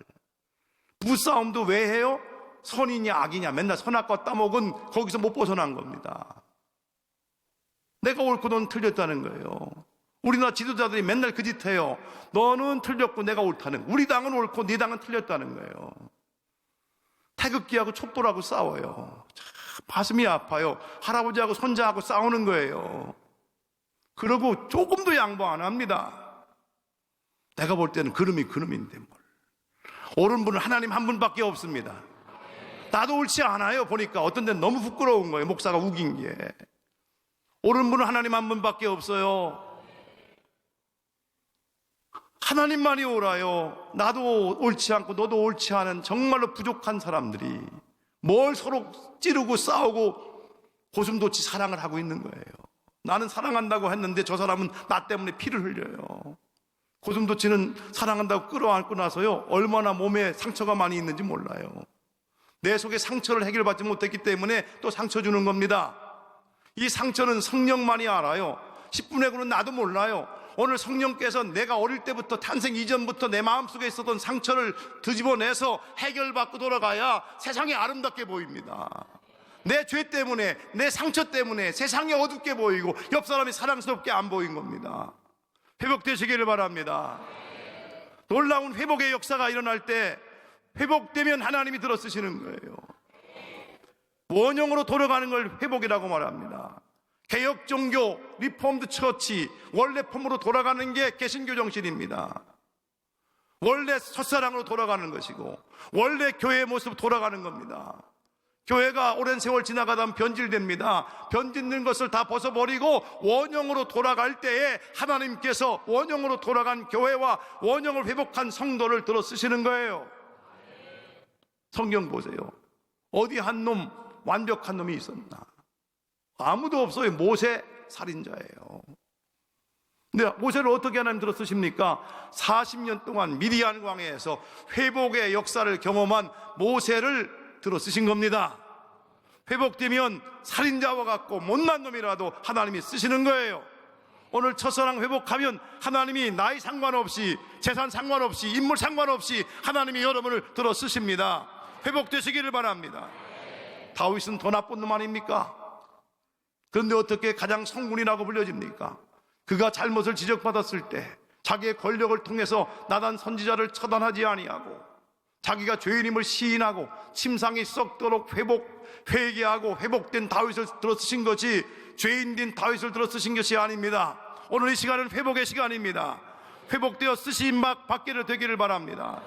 부싸움도 왜 해요? 선이냐 악이냐 맨날 손 갖다 먹은 거기서 못 벗어난 겁니다. 내가 옳고 넌 틀렸다는 거예요. 우리나라 지도자들이 맨날 그 짓 해요. 너는 틀렸고 내가 옳다는, 우리 당은 옳고 네 당은 틀렸다는 거예요. 태극기하고 촛불하고 싸워요. 참 가슴이 아파요. 할아버지하고 손자하고 싸우는 거예요. 그러고 조금도 양보 안 합니다. 내가 볼 때는 그놈인데 뭘. 옳은 분은 하나님 한 분밖에 없습니다. 나도 옳지 않아요. 보니까 어떤 데는 너무 부끄러운 거예요. 목사가 우긴 게. 옳은 분은 하나님 한 분밖에 없어요. 하나님만이 옳아요. 나도 옳지 않고 너도 옳지 않은 정말로 부족한 사람들이 뭘 서로 찌르고 싸우고 고슴도치 사랑을 하고 있는 거예요. 나는 사랑한다고 했는데 저 사람은 나 때문에 피를 흘려요. 고슴도치는 사랑한다고 끌어안고 나서요, 얼마나 몸에 상처가 많이 있는지 몰라요. 내 속에 상처를 해결받지 못했기 때문에 또 상처 주는 겁니다. 이 상처는 성령만이 알아요. 10분의 9는 나도 몰라요. 오늘 성령께서 내가 어릴 때부터 탄생 이전부터 내 마음속에 있었던 상처를 뒤집어내서 해결받고 돌아가야 세상이 아름답게 보입니다. 내 죄 때문에, 내 상처 때문에 세상이 어둡게 보이고 옆 사람이 사랑스럽게 안 보인 겁니다. 회복되시기를 바랍니다. 놀라운 회복의 역사가 일어날 때 회복되면 하나님이 들어 쓰시는 거예요. 원형으로 돌아가는 걸 회복이라고 말합니다. 개혁 종교, 리폼드 처치, 원래 폼으로 돌아가는 게 개신교 정신입니다. 원래 첫사랑으로 돌아가는 것이고 원래 교회의 모습으로 돌아가는 겁니다. 교회가 오랜 세월 지나가다 변질됩니다. 변질된 것을 다 벗어버리고 원형으로 돌아갈 때에 하나님께서 원형으로 돌아간 교회와 원형을 회복한 성도를 들어 쓰시는 거예요. 성경 보세요. 어디 한 놈 완벽한 놈이 있었나? 아무도 없어요. 모세 살인자예요. 근데 모세를 어떻게 하나님 들어 쓰십니까? 40년 동안 미디안 광야에서 회복의 역사를 경험한 모세를 들어 쓰신 겁니다. 회복되면 살인자와 같고 못난 놈이라도 하나님이 쓰시는 거예요. 오늘 첫사랑 회복하면 하나님이 나이 상관없이, 재산 상관없이, 인물 상관없이 하나님이 여러분을 들어 쓰십니다. 회복되시기를 바랍니다. 다윗은 더 나쁜 놈 아닙니까? 그런데 어떻게 가장 성군이라고 불려집니까? 그가 잘못을 지적받았을 때 자기의 권력을 통해서 나단 선지자를 처단하지 아니하고 자기가 죄인임을 시인하고 침상이 썩도록 회개하고 회복된 다윗을 들어 쓰신 것이 죄인된 다윗을 들어 쓰신 것이 아닙니다. 오늘 이 시간은 회복의 시간입니다. 회복되어 쓰신 막 받게 되기를 바랍니다.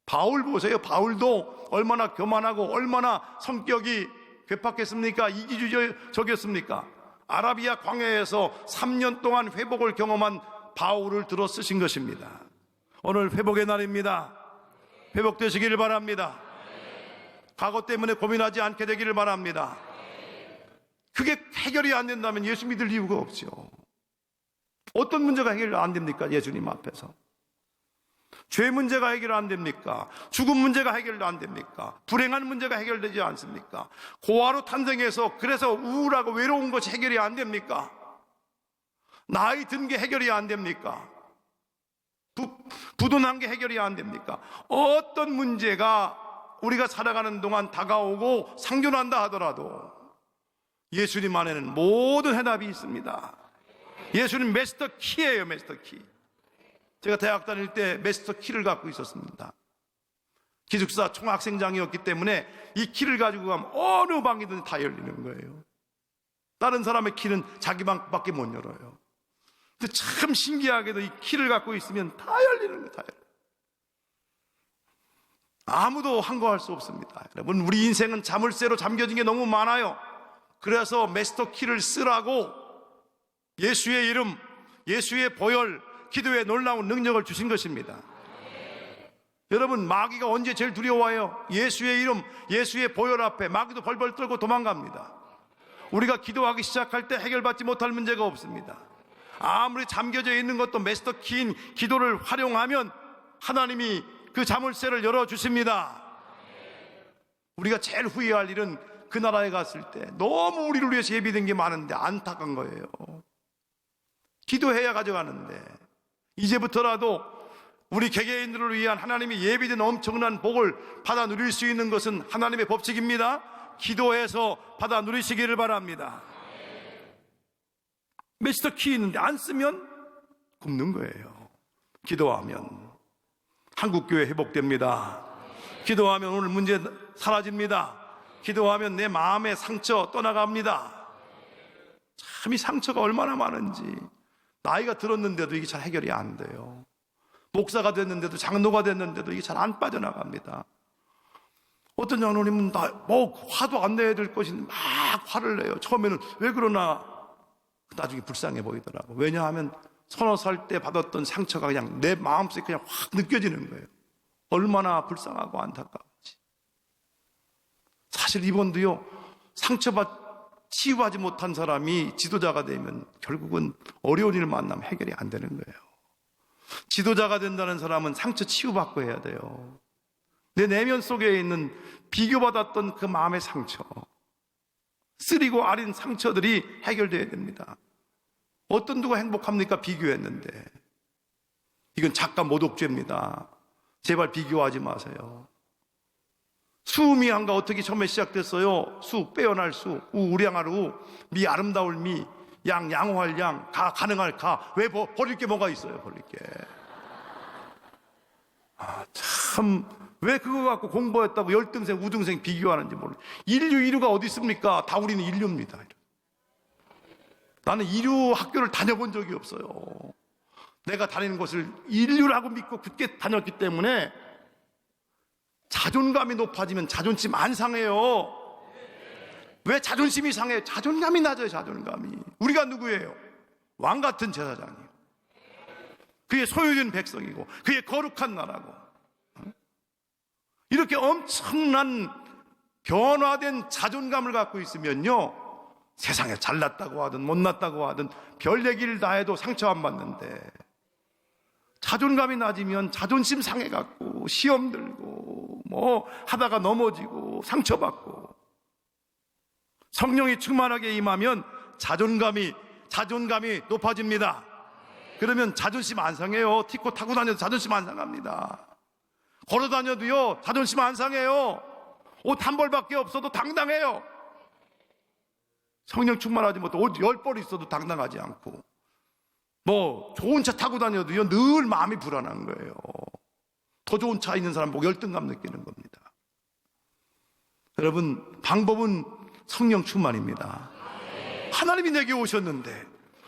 바울 보세요. 바울도 얼마나 교만하고 얼마나 성격이 괴팍했습니까? 이기주의적이었습니까? 아라비아 광야에서 3년 동안 회복을 경험한 바울을 들어 쓰신 것입니다. 오늘 회복의 날입니다. 회복되시기를 바랍니다. 과거 때문에 고민하지 않게 되기를 바랍니다. 그게 해결이 안 된다면 예수 믿을 이유가 없죠. 어떤 문제가 해결 안 됩니까? 예수님 앞에서. 죄 문제가 해결 안 됩니까? 죽음 문제가 해결도 안 됩니까? 불행한 문제가 해결되지 않습니까? 고아로 탄생해서 그래서 우울하고 외로운 것이 해결이 안 됩니까? 나이 든 게 해결이 안 됩니까? 부도난 게 해결이 안 됩니까? 어떤 문제가 우리가 살아가는 동안 다가오고 상존한다 하더라도 예수님 안에는 모든 해답이 있습니다. 예수님 마스터 키예요, 마스터 키. 제가 대학 다닐 때 마스터 키를 갖고 있었습니다. 기숙사 총학생장이었기 때문에 이 키를 가지고 가면 어느 방이든 다 열리는 거예요. 다른 사람의 키는 자기 방밖에 못 열어요. 근데 참 신기하게도 이 키를 갖고 있으면 다 열리는 거예요. 다 열려요. 아무도 항거할 수 없습니다. 여러분, 우리 인생은 자물쇠로 잠겨진 게 너무 많아요. 그래서 마스터 키를 쓰라고 예수의 이름, 예수의 보혈, 기도의 놀라운 능력을 주신 것입니다. 여러분, 마귀가 언제 제일 두려워해요? 예수의 이름, 예수의 보혈 앞에 마귀도 벌벌 떨고 도망갑니다. 우리가 기도하기 시작할 때 해결받지 못할 문제가 없습니다. 아무리 잠겨져 있는 것도 마스터 키인 기도를 활용하면 하나님이 그 자물쇠를 열어주십니다. 우리가 제일 후회할 일은 그 나라에 갔을 때 너무 우리를 위해서 예비된 게 많은데 안타까운 거예요. 기도해야 가져가는데 이제부터라도 우리 개개인들을 위한 하나님이 예비된 엄청난 복을 받아 누릴 수 있는 것은 하나님의 법칙입니다. 기도해서 받아 누리시기를 바랍니다. 마스터 키 있는데 안 쓰면 굶는 거예요. 기도하면 한국교회 회복됩니다. 기도하면 오늘 문제 사라집니다. 기도하면 내 마음의 상처 떠나갑니다. 참 이 상처가 얼마나 많은지. 나이가 들었는데도 이게 잘 해결이 안 돼요. 목사가 됐는데도, 장로가 됐는데도 이게 잘 안 빠져나갑니다. 어떤 장로님은 화도 안 내야 될 것인데 막 화를 내요. 처음에는 왜 그러나 나중에 불쌍해 보이더라고. 왜냐하면 서너 살 때 받았던 상처가 그냥 내 마음속에 그냥 확 느껴지는 거예요. 얼마나 불쌍하고 안타까운지. 사실 이번도요, 치유하지 못한 사람이 지도자가 되면 결국은 어려운 일을 만나면 해결이 안 되는 거예요. 지도자가 된다는 사람은 상처 치유받고 해야 돼요. 내 내면 속에 있는 비교받았던 그 마음의 상처, 쓰리고 아린 상처들이 해결돼야 됩니다. 어떤 누가 행복합니까? 비교했는데. 이건 작가 모독죄입니다. 제발 비교하지 마세요. 수미양과 어떻게 처음에 시작됐어요? 수, 빼어날 수, 우, 우량할 우, 미, 아름다울 미, 양, 양호할 양, 가, 가능할 가. 왜 버릴 게 뭐가 있어요, 버릴 게. 참, 왜 그거 갖고 공부했다고 열등생, 우등생 비교하는지 모르겠어요. 인류가 어디 있습니까? 다 우리는 인류입니다. 나는 인류 학교를 다녀본 적이 없어요. 내가 다니는 곳을 인류라고 믿고 굳게 다녔기 때문에 자존감이 높아지면 자존심 안 상해요. 왜 자존심이 상해요? 자존감이 낮아요. 자존감이. 우리가 누구예요? 왕 같은 제사장이에요. 그의 소유된 백성이고 그의 거룩한 나라고. 이렇게 엄청난 변화된 자존감을 갖고 있으면요, 세상에 잘났다고 하든 못났다고 하든 별 얘기를 다 해도 상처 안 받는데, 자존감이 낮으면 자존심 상해갖고 시험 들고 뭐 하다가 넘어지고 상처받고, 성령이 충만하게 임하면 자존감이 높아집니다. 그러면 자존심 안 상해요. 티코 타고 다녀도 자존심 안 상합니다. 걸어 다녀도요, 자존심 안 상해요. 옷 한 벌밖에 없어도 당당해요. 성령 충만하지 못해 옷 10벌 있어도 당당하지 않고, 뭐 좋은 차 타고 다녀도요 늘 마음이 불안한 거예요. 더 좋은 차 있는 사람 보고 열등감 느끼는 겁니다. 여러분, 방법은 성령 충만입니다. 하나님이 내게 오셨는데,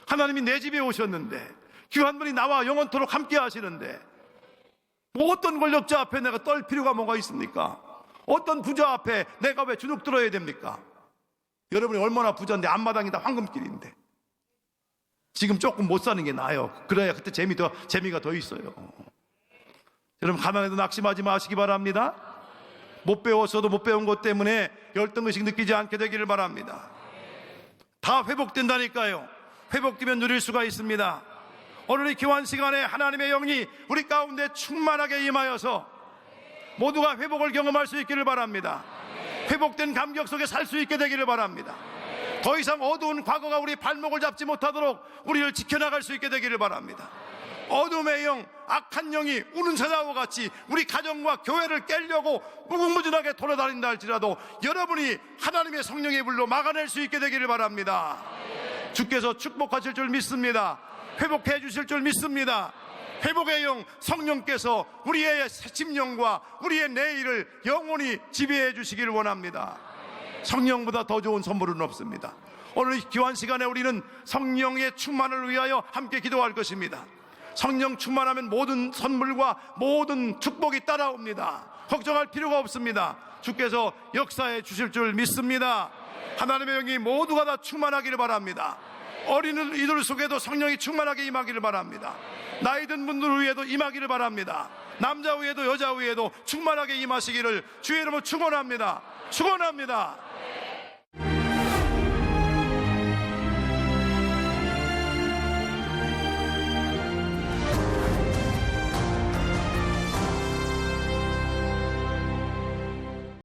하나님이 내 집에 오셨는데, 귀한분이 나와 영원토록 함께 하시는데, 뭐 어떤 권력자 앞에 내가 떨 필요가 뭐가 있습니까? 어떤 부자 앞에 내가 왜 주눅 들어야 됩니까? 여러분이 얼마나 부자인데 앞마당이 다 황금길인데 지금 조금 못 사는 게 나아요. 그래야 그때 재미가 더 있어요. 여러분, 가난해도 낙심하지 마시기 바랍니다. 못 배웠어도 못 배운 것 때문에 열등의식 느끼지 않게 되기를 바랍니다. 다 회복된다니까요. 회복되면 누릴 수가 있습니다. 오늘 이 기환 시간에 하나님의 영이 우리 가운데 충만하게 임하여서 모두가 회복을 경험할 수 있기를 바랍니다. 회복된 감격 속에 살 수 있게 되기를 바랍니다. 더 이상 어두운 과거가 우리 발목을 잡지 못하도록 우리를 지켜나갈 수 있게 되기를 바랍니다. 어둠의 영, 악한 영이 우는 사자와 같이 우리 가정과 교회를 깨려고 무궁무진하게 돌아다닌다 할지라도 여러분이 하나님의 성령의 불로 막아낼 수 있게 되기를 바랍니다. 주께서 축복하실 줄 믿습니다. 회복해 주실 줄 믿습니다. 회복의 영, 성령께서 우리의 심령과 우리의 내일을 영원히 지배해 주시기를 원합니다. 성령보다 더 좋은 선물은 없습니다. 오늘 기환 시간에 우리는 성령의 충만을 위하여 함께 기도할 것입니다. 성령 충만하면 모든 선물과 모든 축복이 따라옵니다. 걱정할 필요가 없습니다. 주께서 역사해 주실 줄 믿습니다. 하나님의 영이 모두가 다 충만하기를 바랍니다. 어린 이들 속에도 성령이 충만하게 임하기를 바랍니다. 나이 든 분들 위에도 임하기를 바랍니다. 남자 위에도 여자 위에도 충만하게 임하시기를 주의 이름으로 축원합니다. 축원합니다.